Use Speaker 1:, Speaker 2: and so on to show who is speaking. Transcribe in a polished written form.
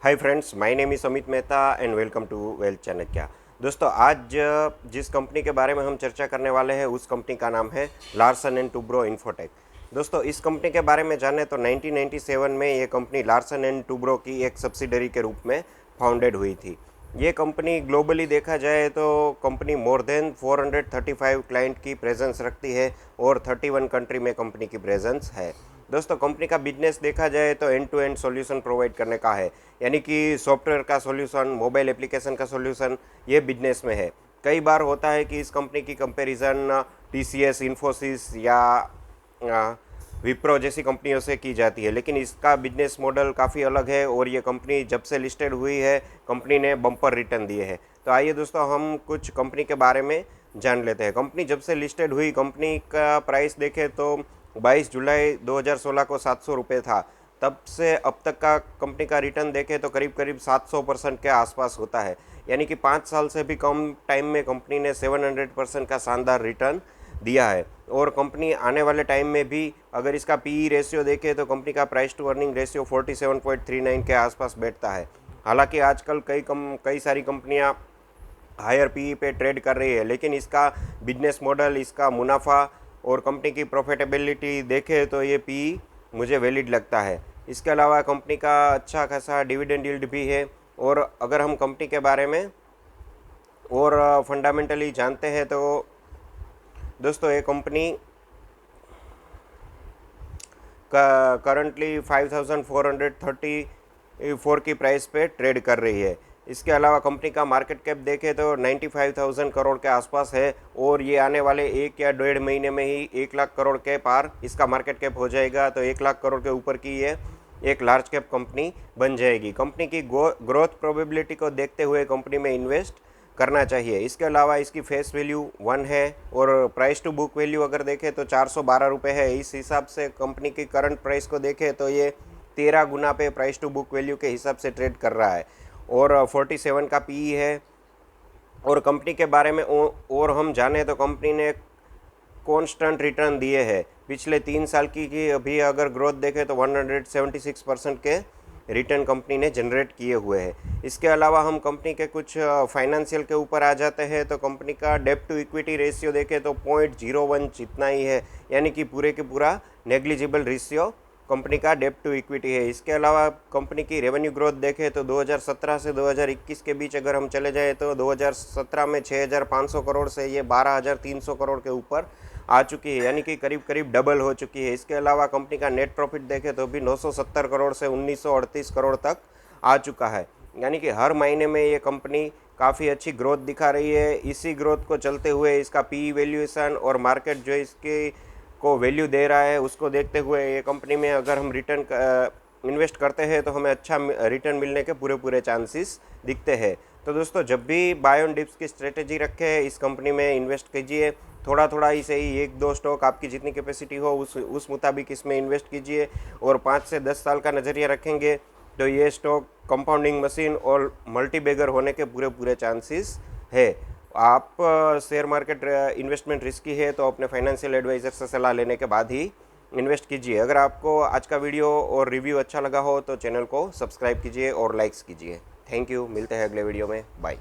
Speaker 1: Hi friends, my name is Amit Mehta and welcome to wealth Chanakya. दोस्तों, आज जिस कंपनी के बारे में हम चर्चा करने वाले हैं उस कंपनी का नाम है लार्सन एंड टुब्रो इन्फोटेक। दोस्तों, इस कंपनी के बारे में जाने तो 1997 में ये कंपनी लार्सन एंड टुब्रो की एक सब्सिडरी के रूप में फाउंडेड हुई थी। ये कंपनी ग्लोबली देखा जाए तो कंपनी मोर देन 435 क्लाइंट की प्रेजेंस रखती है और 31 कंट्री में कंपनी की प्रेजेंस है। दोस्तों, कंपनी का बिजनेस देखा जाए तो end to end solution provide करने का है, यानी कि सॉफ्टवेयर का सॉल्यूशन, मोबाइल एप्लीकेशन का सॉल्यूशन, ये बिजनेस में है। कई बार होता है कि इस कंपनी की कंपैरिजन टीसीएस, इन्फोसिस या विप्रो जैसी कंपनियों से की जाती है, लेकिन इसका बिजनेस मॉडल काफ़ी अलग है और ये कंपनी जब से लिस्टेड हुई है कंपनी ने बम्पर रिटर्न दिए हैं। तो आइए दोस्तों, हम कुछ कंपनी के बारे में जान लेते हैं। कंपनी जब से लिस्टेड हुई, कंपनी का प्राइस देखें तो 22 जुलाई 2016 को 700 रुपये था। तब से अब तक का कंपनी का रिटर्न देखें तो करीब करीब 700% के आसपास होता है, यानी कि 5 साल से भी कम टाइम में कंपनी ने 700% का शानदार रिटर्न दिया है। और कंपनी आने वाले टाइम में भी अगर इसका पीई रेशियो देखें तो कंपनी का प्राइस टू अर्निंग रेशियो 47.39 के आसपास बैठता है। हालांकि आजकल कई सारी कंपनियां हायर पीई पे ट्रेड कर रही है, लेकिन इसका बिजनेस मॉडल, इसका मुनाफा और कंपनी की प्रॉफिटेबिलिटी देखें तो ये पीई मुझे वैलिड लगता है। इसके अलावा कंपनी का अच्छा खासा डिविडेंड यील्ड भी है। और अगर हम कंपनी के बारे में और फंडामेंटली जानते हैं तो दोस्तों, ये कंपनी करंटली 5434 की प्राइस पे ट्रेड कर रही है। इसके अलावा कंपनी का मार्केट कैप देखें तो 95,000 करोड़ के आसपास है और ये आने वाले 1 या 1.5 महीने में ही 1 लाख करोड़ के पार इसका मार्केट कैप हो जाएगा। तो 1 लाख करोड़ के ऊपर की ये एक लार्ज कैप कंपनी बन जाएगी। कंपनी की ग्रोथ प्रोबेबिलिटी को देखते हुए कंपनी में इन्वेस्ट करना चाहिए। इसके अलावा इसकी फेस वैल्यू 1 है और प्राइस टू बुक वैल्यू अगर देखें तो 412 रुपये है। इस हिसाब से कंपनी की करंट प्राइस को देखें तो ये 13 गुना पे प्राइस टू बुक वैल्यू के हिसाब से ट्रेड कर रहा है और 47 का पीई है। और कंपनी के बारे में और हम जाने तो कंपनी ने कॉन्स्टेंट रिटर्न दिए हैं। पिछले 3 साल की अभी अगर ग्रोथ देखें तो 176% के रिटर्न कंपनी ने जनरेट किए हुए हैं। इसके अलावा हम कंपनी के कुछ फाइनेंशियल के ऊपर आ जाते हैं तो कंपनी का डेब्ट टू इक्विटी रेशियो देखें तो 0.01 जितना ही है, यानी कि पूरे के पूरा नेग्लिजिबल रेशियो कंपनी का डेब्ट टू इक्विटी है। इसके अलावा कंपनी की रेवेन्यू ग्रोथ देखें तो 2017 से 2021 के बीच अगर हम चले जाए तो 2017 में 6,500 करोड़ से ये 12,300 करोड़ के ऊपर आ चुकी है, यानी कि करीब करीब डबल हो चुकी है। इसके अलावा कंपनी का नेट प्रॉफिट देखें तो भी 970 करोड़ से 1938 करोड़ तक आ चुका है, यानी कि हर महीने में ये कंपनी काफ़ी अच्छी ग्रोथ दिखा रही है। इसी ग्रोथ को चलते हुए इसका पी वैल्यूएशन और मार्केट जो इसके को वैल्यू दे रहा है उसको देखते हुए ये कंपनी में अगर हम रिटर्न इन्वेस्ट करते हैं तो हमें अच्छा रिटर्न मिलने के पूरे चांसेस दिखते हैं। तो दोस्तों, जब भी बाय ऑन डिप्स की स्ट्रेटेजी रखे इस कंपनी में इन्वेस्ट कीजिए। थोड़ा थोड़ा ही सही, 1-2 स्टॉक, आपकी जितनी कैपेसिटी हो उस मुताबिक इसमें इन्वेस्ट कीजिए। और 5 से 10 साल का नज़रिया रखेंगे तो ये स्टॉक कंपाउंडिंग मशीन और मल्टी बैगर होने के पूरे चांसेस है। आप शेयर मार्केट इन्वेस्टमेंट रिस्की है तो अपने फाइनेंशियल एडवाइज़र से सलाह लेने के बाद ही इन्वेस्ट कीजिए। अगर आपको आज का वीडियो और रिव्यू अच्छा लगा हो तो चैनल को सब्सक्राइब कीजिए और लाइक्स कीजिए। थैंक यू, मिलते हैं अगले वीडियो में। बाय।